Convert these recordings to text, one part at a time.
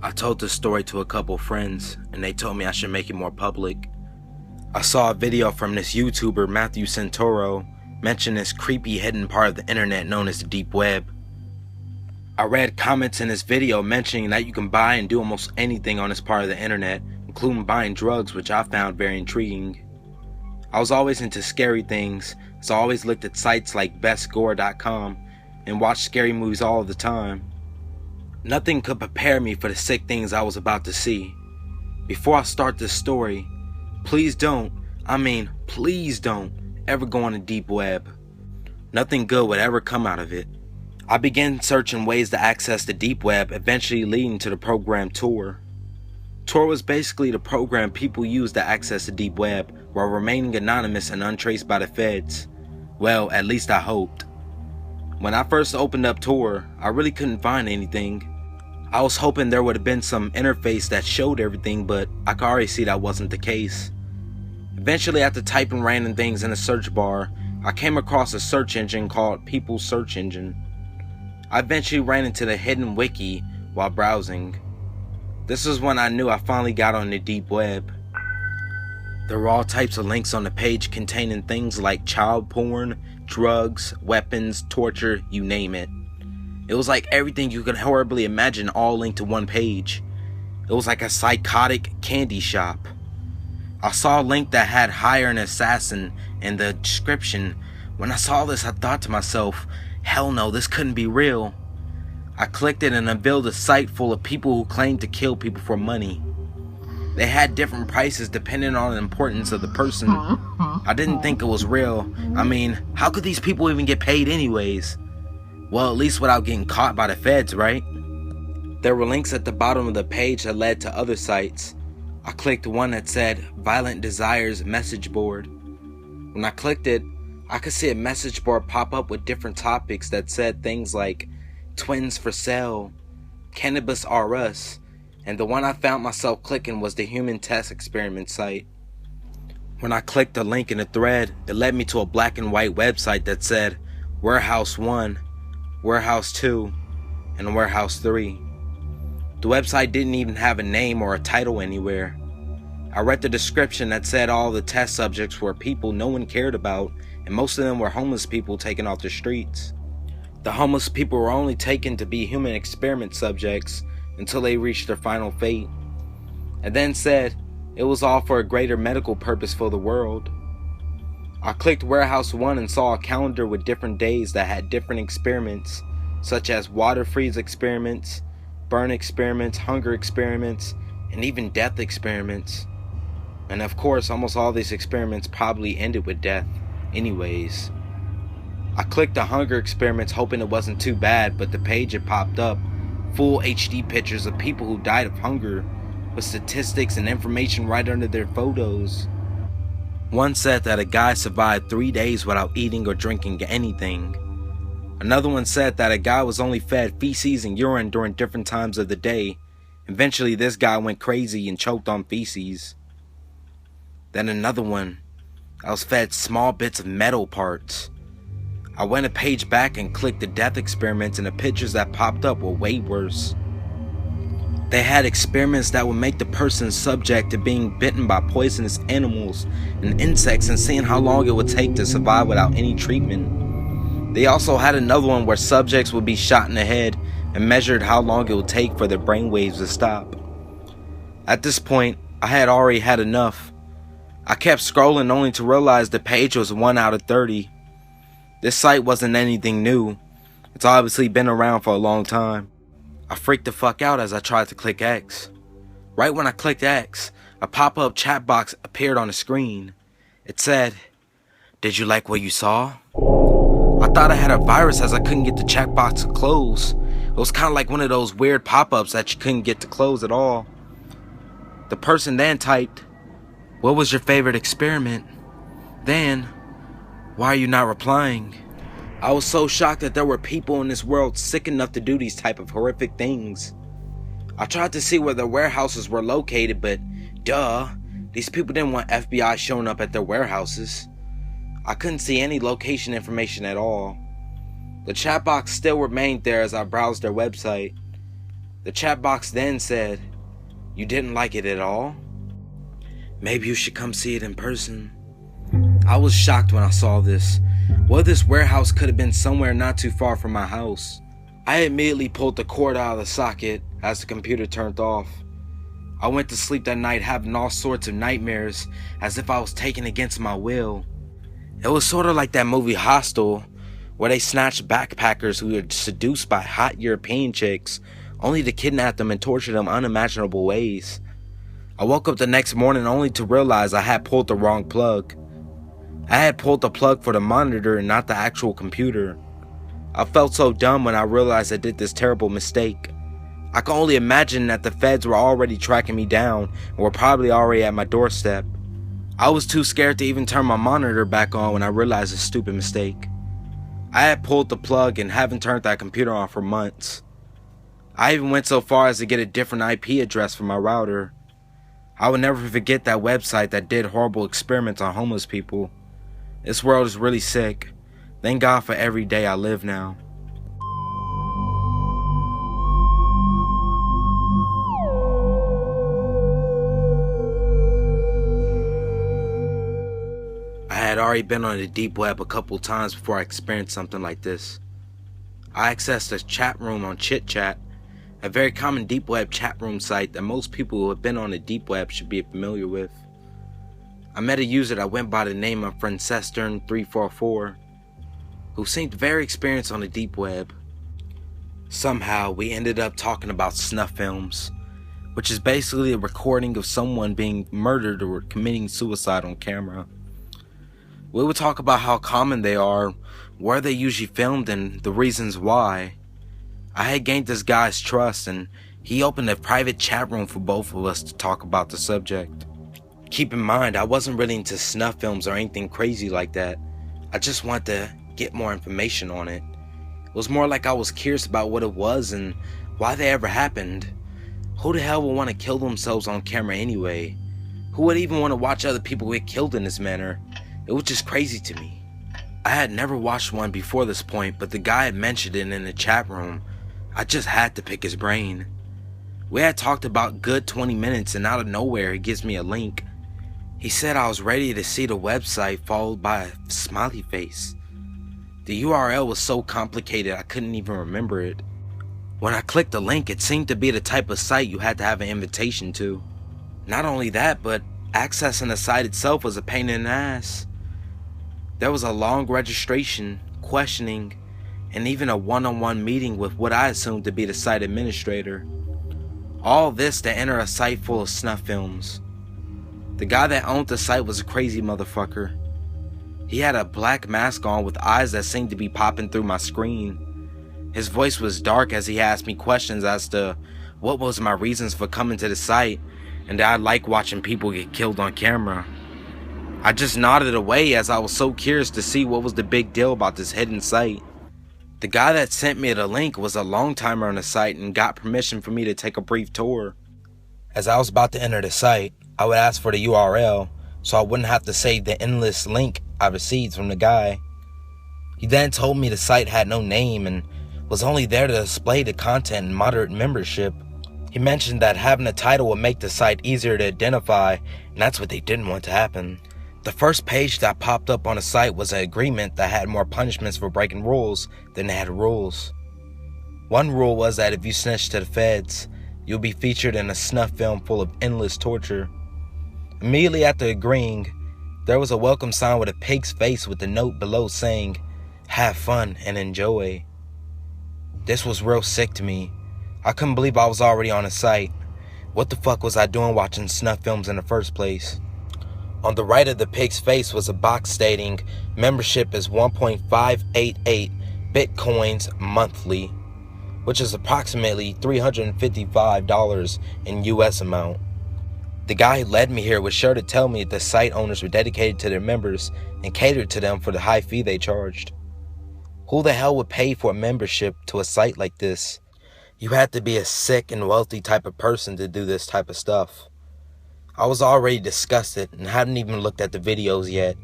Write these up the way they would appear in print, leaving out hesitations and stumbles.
I told this story to a couple friends, and they told me I should make it more public. I saw a video from this YouTuber, Matthew Santoro, mention this creepy hidden part of the internet known as the deep web. I read comments in this video mentioning that you can buy and do almost anything on this part of the internet, including buying drugs, which I found very intriguing. I was always into scary things, so I always looked at sites like bestgore.com and watched scary movies all the time. Nothing could prepare me for the sick things I was about to see. Before I start this story, please don't ever go on the deep web. Nothing good would ever come out of it. I began searching ways to access the deep web, eventually leading to the program Tor. Tor was basically the program people used to access the deep web while remaining anonymous and untraced by the feds. Well, at least I hoped. When I first opened up Tor, I really couldn't find anything. I was hoping there would have been some interface that showed everything, but I could already see that wasn't the case. Eventually, after typing random things in a search bar, I came across a search engine called People's Search Engine. I eventually ran into the hidden wiki while browsing. This is when I knew I finally got on the deep web. There were all types of links on the page containing things like child porn, drugs, weapons, torture, you name it. It was like everything you could horribly imagine all linked to one page. It was like a psychotic candy shop. I saw a link that had hire an assassin in the description. When I saw this, I thought to myself, hell no, this couldn't be real. I clicked it and unveiled a site full of people who claimed to kill people for money. They had different prices depending on the importance of the person. I didn't think it was real. I mean, how could these people even get paid anyways? Well, at least without getting caught by the feds, right? There were links at the bottom of the page that led to other sites. I clicked one that said Violent Desires Message Board. When I clicked it, I could see a message board pop up with different topics that said things like twins for sale, cannabis R Us, and the one I found myself clicking was the human test experiment site. When I clicked the link in the thread, it led me to a black and white website that said Warehouse 1, Warehouse 2, and Warehouse 3. The website didn't even have a name or a title anywhere. I read the description that said all the test subjects were people no one cared about, and most of them were homeless people taken off the streets. The homeless people were only taken to be human experiment subjects until they reached their final fate. It then said it was all for a greater medical purpose for the world. I clicked Warehouse 1 and saw a calendar with different days that had different experiments, such as water freeze experiments, burn experiments, hunger experiments, and even death experiments. And of course, almost all these experiments probably ended with death anyways. I clicked the hunger experiments hoping it wasn't too bad, but the page had popped up, full HD pictures of people who died of hunger, with statistics and information right under their photos. One said that a guy survived 3 days without eating or drinking anything. Another one said that a guy was only fed feces and urine during different times of the day. Eventually this guy went crazy and choked on feces. Then another one, I was fed small bits of metal parts. I went a page back and clicked the death experiments, and the pictures that popped up were way worse. They had experiments that would make the person subject to being bitten by poisonous animals and insects and seeing how long it would take to survive without any treatment. They also had another one where subjects would be shot in the head and measured how long it would take for their brainwaves to stop. At this point, I had already had enough. I kept scrolling only to realize the page was 1 out of 30. This site wasn't anything new. It's obviously been around for a long time. I freaked the fuck out as I tried to click X. Right when I clicked X, a pop-up chat box appeared on the screen. It said, "Did you like what you saw?" I thought I had a virus as I couldn't get the chat box to close. It was kind of like one of those weird pop-ups that you couldn't get to close at all. The person then typed, "What was your favorite experiment? Then, why are you not replying?" I was so shocked that there were people in this world sick enough to do these type of horrific things. I tried to see where their warehouses were located, but duh, these people didn't want FBI showing up at their warehouses. I couldn't see any location information at all. The chat box still remained there as I browsed their website. The chat box then said, "You didn't like it at all? Maybe you should come see it in person." I was shocked when I saw this. Well, this warehouse could have been somewhere not too far from my house. I immediately pulled the cord out of the socket as the computer turned off. I went to sleep that night having all sorts of nightmares as if I was taken against my will. It was sort of like that movie Hostel, where they snatched backpackers who were seduced by hot European chicks only to kidnap them and torture them unimaginable ways. I woke up the next morning only to realize I had pulled the wrong plug. I had pulled the plug for the monitor and not the actual computer. I felt so dumb when I realized I did this terrible mistake. I can only imagine that the feds were already tracking me down and were probably already at my doorstep. I was too scared to even turn my monitor back on when I realized this stupid mistake. I had pulled the plug and haven't turned that computer on for months. I even went so far as to get a different IP address for my router. I will never forget that website that did horrible experiments on homeless people. This world is really sick. Thank God for every day I live now. I had already been on the deep web a couple times before I experienced something like this. I accessed a chat room on ChitChat, a very common deep web chat room site that most people who have been on the deep web should be familiar with. I met a user that went by the name of Francestern344, who seemed very experienced on the deep web. Somehow we ended up talking about snuff films, which is basically a recording of someone being murdered or committing suicide on camera. We would talk about how common they are, where they usually filmed, and the reasons why. I had gained this guy's trust, and he opened a private chat room for both of us to talk about the subject. Keep in mind, I wasn't really into snuff films or anything crazy like that. I just wanted to get more information on it. It was more like I was curious about what it was and why they ever happened. Who the hell would want to kill themselves on camera anyway? Who would even want to watch other people get killed in this manner? It was just crazy to me. I had never watched one before this point, but the guy had mentioned it in the chat room. I just had to pick his brain. We had talked about good 20 minutes and out of nowhere he gives me a link. He said I was ready to see the website followed by a smiley face. The URL was so complicated I couldn't even remember it. When I clicked the link, it seemed to be the type of site you had to have an invitation to. Not only that, but accessing the site itself was a pain in the ass. There was a long registration, questioning, and even a one-on-one meeting with what I assumed to be the site administrator. All this to enter a site full of snuff films. The guy that owned the site was a crazy motherfucker. He had a black mask on with eyes that seemed to be popping through my screen. His voice was dark as he asked me questions as to what was my reasons for coming to the site and that I like watching people get killed on camera. I just nodded away as I was so curious to see what was the big deal about this hidden site. The guy that sent me the link was a long timer on the site and got permission for me to take a brief tour. As I was about to enter the site, I would ask for the URL so I wouldn't have to say the endless link I received from the guy. He then told me the site had no name and was only there to display the content and moderate membership. He mentioned that having a title would make the site easier to identify, and that's what they didn't want to happen. The first page that popped up on the site was an agreement that had more punishments for breaking rules than they had rules. One rule was that if you snitched to the feds, you'll be featured in a snuff film full of endless torture. Immediately after agreeing, there was a welcome sign with a pig's face with a note below saying, "Have fun and enjoy." This was real sick to me. I couldn't believe I was already on a site. What the fuck was I doing watching snuff films in the first place? On the right of the pig's face was a box stating membership is 1.588 Bitcoins monthly, which is approximately $355 in US amount. The guy who led me here was sure to tell me that the site owners were dedicated to their members and catered to them for the high fee they charged. Who the hell would pay for a membership to a site like this? You had to be a sick and wealthy type of person to do this type of stuff. I was already disgusted and hadn't even looked at the videos yet.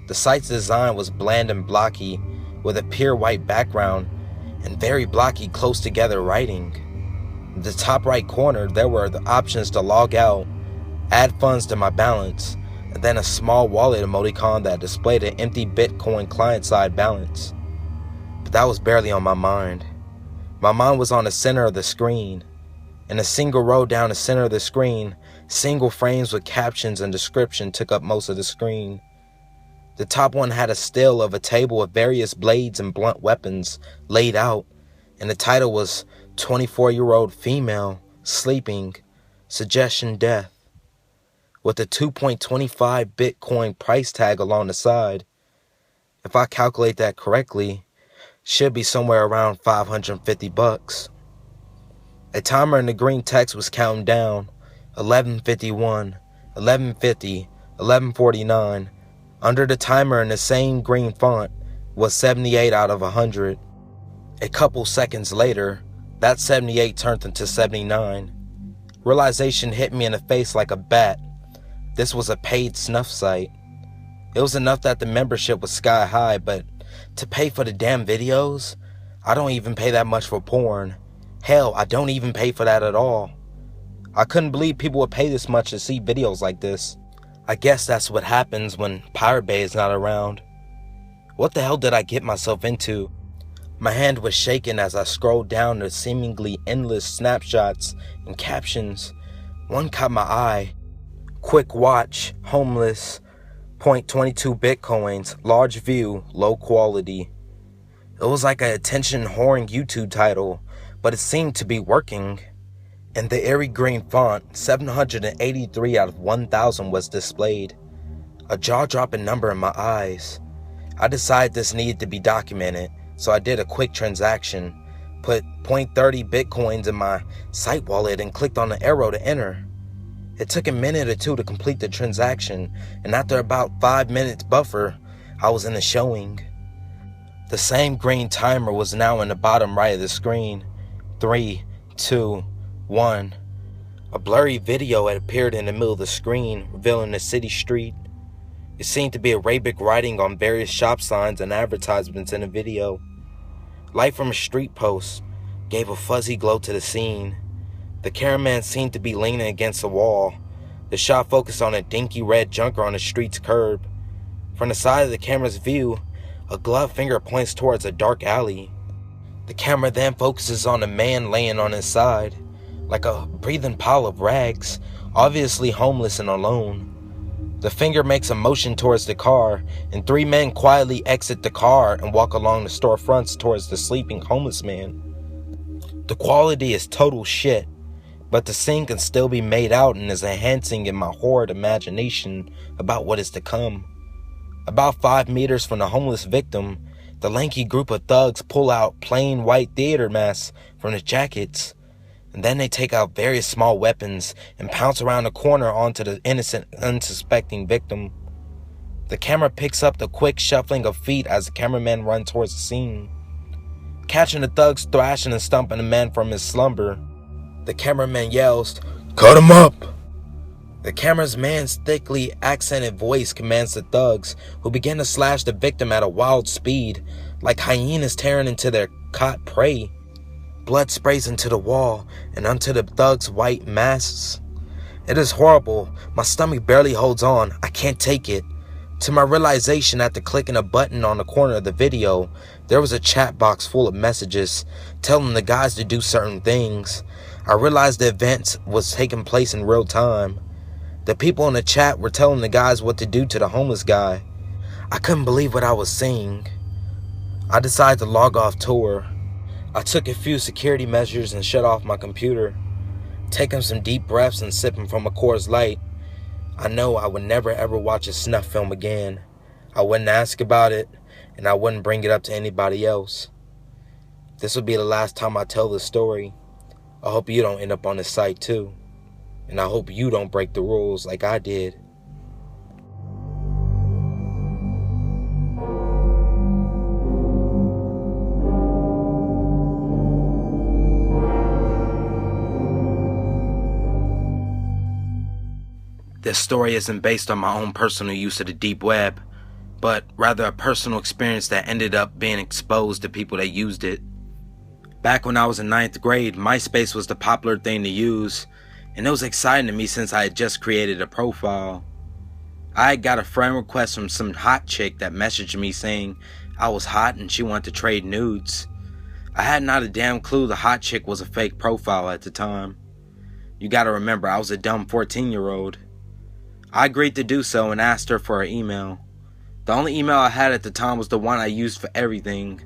The site's design was bland and blocky with a pure white background and very blocky close together writing. In the top right corner, there were the options to log out, add funds to my balance, and then a small wallet emoticon that displayed an empty Bitcoin client-side balance. But that was barely on my mind. My mind was on the center of the screen. In a single row down the center of the screen, single frames with captions and description took up most of the screen. The top one had a still of a table with various blades and blunt weapons laid out, and the title was 24-year-old female, sleeping, suggestion death, with a 2.25 Bitcoin price tag along the side. If I calculate that correctly, should be somewhere around $550. A timer in the green text was counting down, 11:51, 11:50, 11:49. Under the timer in the same green font was 78 out of 100. A couple seconds later, that 78 turned into 79. Realization hit me in the face like a bat. This was a paid snuff site. It was enough that the membership was sky high, but to pay for the damn videos? I don't even pay that much for porn. Hell, I don't even pay for that at all. I couldn't believe people would pay this much to see videos like this. I guess that's what happens when Pirate Bay is not around. What the hell did I get myself into? My hand was shaking as I scrolled down the seemingly endless snapshots and captions. One caught my eye. Quick watch, homeless, 0.22 bitcoins, large view, low quality. It was like an attention-whoring YouTube title, but it seemed to be working. In the airy green font, 783 out of 1,000 was displayed. A jaw-dropping number in my eyes. I decided this needed to be documented, so I did a quick transaction, put 0.30 bitcoins in my site wallet and clicked on the arrow to enter. It took a minute or two to complete the transaction, and after about 5 minutes buffer, I was in the showing. The same green timer was now in the bottom right of the screen. 3, 2, 1. A blurry video had appeared in the middle of the screen, revealing a city street. It seemed to be Arabic writing on various shop signs and advertisements in the video. Light from a street post gave a fuzzy glow to the scene. The cameraman seemed to be leaning against the wall. The shot focused on a dinky red junker on the street's curb. From the side of the camera's view, a gloved finger points towards a dark alley. The camera then focuses on a man laying on his side, like a breathing pile of rags, obviously homeless and alone. The finger makes a motion towards the car, and 3 men quietly exit the car and walk along the storefronts towards the sleeping homeless man. The quality is total shit, but the scene can still be made out and is enhancing in my horrid imagination about what is to come. About 5 meters from the homeless victim, the lanky group of thugs pull out plain white theater masks from the jackets, and then they take out various small weapons and pounce around the corner onto the innocent, unsuspecting victim. The camera picks up the quick shuffling of feet as the cameraman runs towards the scene, catching the thugs thrashing and stumping the man from his slumber. The cameraman yells, "Cut him up!" The cameraman's thickly accented voice commands the thugs, who begin to slash the victim at a wild speed, like hyenas tearing into their caught prey. Blood sprays into the wall and onto the thugs' white masks. It is horrible. My stomach barely holds on. I can't take it. To my realization, after clicking a button on the corner of the video, there was a chat box full of messages telling the guys to do certain things. I realized the event was taking place in real time. The people in the chat were telling the guys what to do to the homeless guy. I couldn't believe what I was seeing. I decided to log off tour. I took a few security measures and shut off my computer, taking some deep breaths and sipping from a Coors Light. I know I would never ever watch a snuff film again. I wouldn't ask about it, and I wouldn't bring it up to anybody else. This will be the last time I tell this story. I hope you don't end up on this site too. And I hope you don't break the rules like I did. This story isn't based on my own personal use of the deep web, but rather a personal experience that ended up being exposed to people that used it. Back when I was in 9th grade, MySpace was the popular thing to use, and it was exciting to me since I had just created a profile. I had got a friend request from some hot chick that messaged me saying I was hot and she wanted to trade nudes. I had not a damn clue the hot chick was a fake profile at the time. You gotta remember, I was a dumb 14-year-old. I agreed to do so and asked her for her email. The only email I had at the time was the one I used for everything.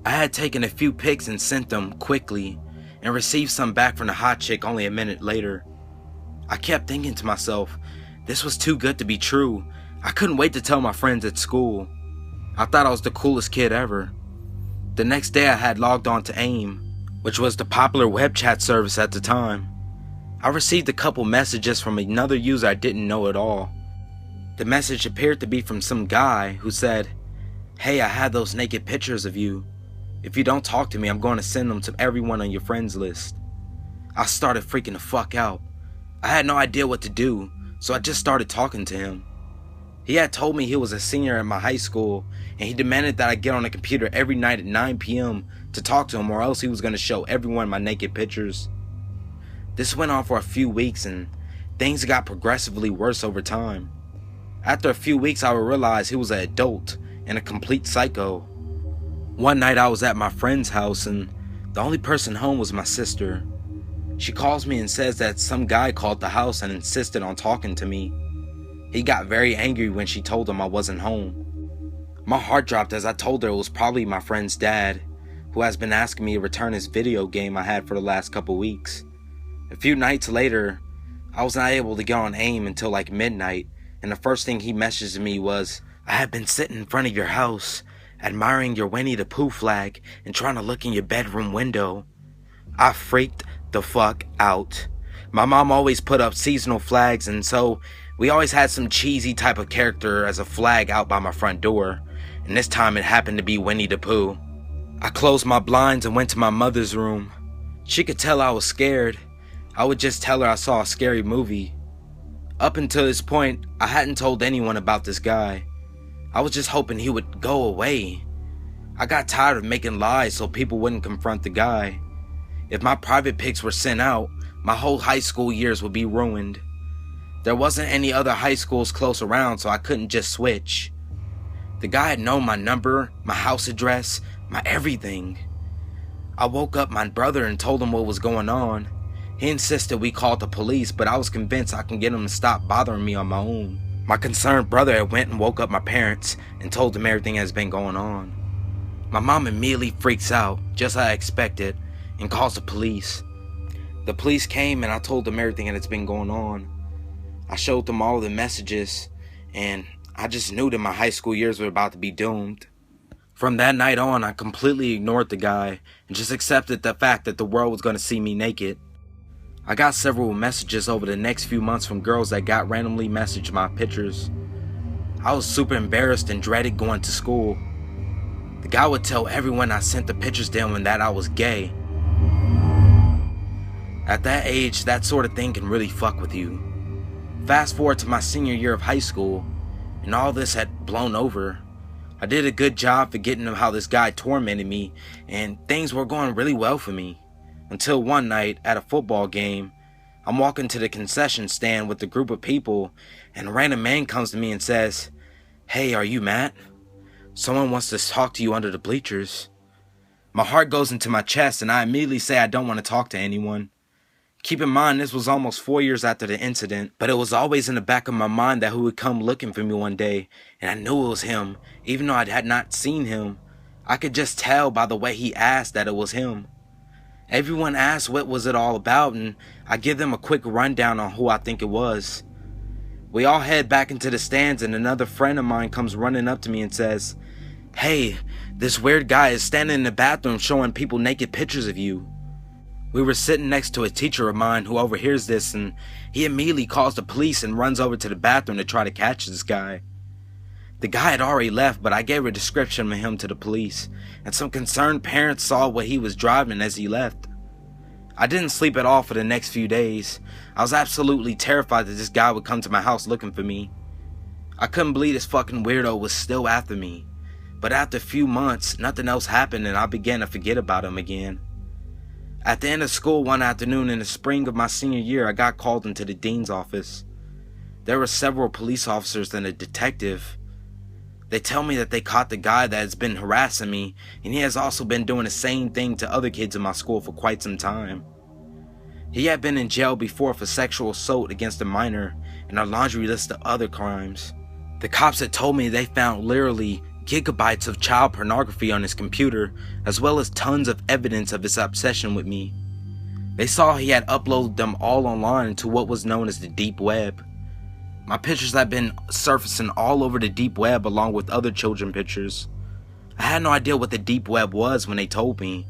I had taken a few pics and sent them quickly and received some back from the hot chick only a minute later. I kept thinking to myself, this was too good to be true. I couldn't wait to tell my friends at school. I thought I was the coolest kid ever. The next day I had logged on to AIM, which was the popular web chat service at the time. I received a couple messages from another user I didn't know at all. The message appeared to be from some guy who said, "Hey, I had those naked pictures of you. If you don't talk to me, I'm going to send them to everyone on your friends list." I started freaking the fuck out. I had no idea what to do, so I just started talking to him. He had told me he was a senior at my high school, and he demanded that I get on the computer every night at 9 p.m. to talk to him, or else he was going to show everyone my naked pictures. This went on for a few weeks, and things got progressively worse over time. After a few weeks, I would realize he was an adult and a complete psycho. One night I was at my friend's house, and the only person home was my sister. She calls me and says that some guy called the house and insisted on talking to me. He got very angry when she told him I wasn't home. My heart dropped as I told her it was probably my friend's dad, who has been asking me to return his video game I had for the last couple weeks. A few nights later, I was not able to get on AIM until like midnight, and the first thing he messaged me was, "I have been sitting in front of your house, admiring your Winnie the Pooh flag and trying to look in your bedroom window." I freaked the fuck out. My mom always put up seasonal flags, and so we always had some cheesy type of character as a flag out by my front door, and this time it happened to be Winnie the Pooh. I closed my blinds and went to my mother's room. She could tell I was scared. I would just tell her I saw a scary movie. Up until this point, I hadn't told anyone about this guy. I was just hoping he would go away. I got tired of making lies so people wouldn't confront the guy. If my private pics were sent out, my whole high school years would be ruined. There wasn't any other high schools close around, so I couldn't just switch. The guy had known my number, my house address, my everything. I woke up my brother and told him what was going on. He insisted we called the police, but I was convinced I can get him to stop bothering me on my own. My concerned brother had went and woke up my parents and told them everything has been going on. My mom immediately freaks out, just as I expected, and calls the police. The police came and I told them everything that's been going on. I showed them all of the messages, and I just knew that my high school years were about to be doomed. From that night on, I completely ignored the guy and just accepted the fact that the world was going to see me naked. I got several messages over the next few months from girls that got randomly messaged my pictures. I was super embarrassed and dreaded going to school. The guy would tell everyone I sent the pictures to him and that I was gay. At that age, that sort of thing can really fuck with you. Fast forward to my senior year of high school, and all this had blown over. I did a good job forgetting how this guy tormented me, and things were going really well for me. Until one night, at a football game, I'm walking to the concession stand with a group of people, and a random man comes to me and says, "Hey, are you Matt? Someone wants to talk to you under the bleachers." My heart goes into my chest, and I immediately say I don't want to talk to anyone. Keep in mind, this was almost 4 years after the incident, but it was always in the back of my mind that he would come looking for me one day, and I knew it was him. Even though I had not seen him, I could just tell by the way he asked that it was him. Everyone asked what was it all about, and I give them a quick rundown on who I think it was. We all head back into the stands, and another friend of mine comes running up to me and says, "Hey, this weird guy is standing in the bathroom showing people naked pictures of you." We were sitting next to a teacher of mine who overhears this, and he immediately calls the police and runs over to the bathroom to try to catch this guy. The guy had already left, but I gave a description of him to the police, and some concerned parents saw what he was driving as he left. I didn't sleep at all for the next few days. I was absolutely terrified that this guy would come to my house looking for me. I couldn't believe this fucking weirdo was still after me. But after a few months, nothing else happened and I began to forget about him again. At the end of school one afternoon in the spring of my senior year, I got called into the dean's office. There were several police officers and a detective. They tell me that they caught the guy that has been harassing me, and he has also been doing the same thing to other kids in my school for quite some time. He had been in jail before for sexual assault against a minor and a laundry list of other crimes. The cops had told me they found literally gigabytes of child pornography on his computer, as well as tons of evidence of his obsession with me. They saw he had uploaded them all online into what was known as the deep web. My pictures had been surfacing all over the deep web along with other children pictures. I had no idea what the deep web was when they told me.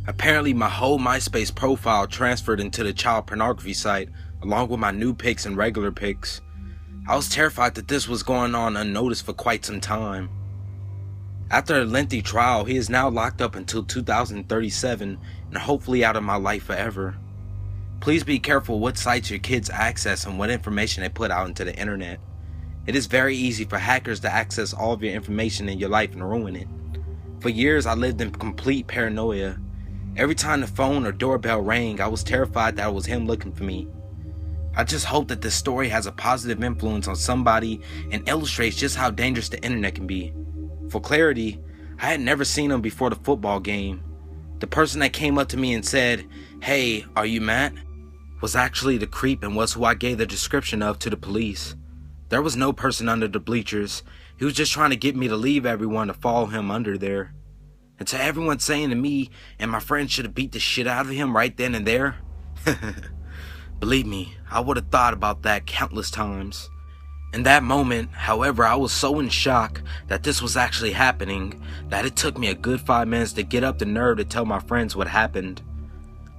Apparently my whole MySpace profile transferred into the child pornography site along with my new pics and regular pics. I was terrified that this was going on unnoticed for quite some time. After a lengthy trial, he is now locked up until 2037 and hopefully out of my life forever. Please be careful what sites your kids access and what information they put out into the internet. It is very easy for hackers to access all of your information in your life and ruin it. For years I lived in complete paranoia. Every time the phone or doorbell rang, I was terrified that it was him looking for me. I just hope that this story has a positive influence on somebody and illustrates just how dangerous the internet can be. For clarity, I had never seen him before the football game. The person that came up to me and said, "Hey, are you Matt?" was actually the creep and was who I gave the description of to the police. There was no person under the bleachers. He was just trying to get me to leave everyone to follow him under there. And to everyone saying to me and my friends should have beat the shit out of him right then and there, believe me, I would have thought about that countless times. In that moment, however, I was so in shock that this was actually happening that it took me a good 5 minutes to get up the nerve to tell my friends what happened.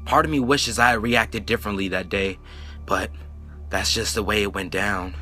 Part of me wishes I had reacted differently that day, but that's just the way it went down.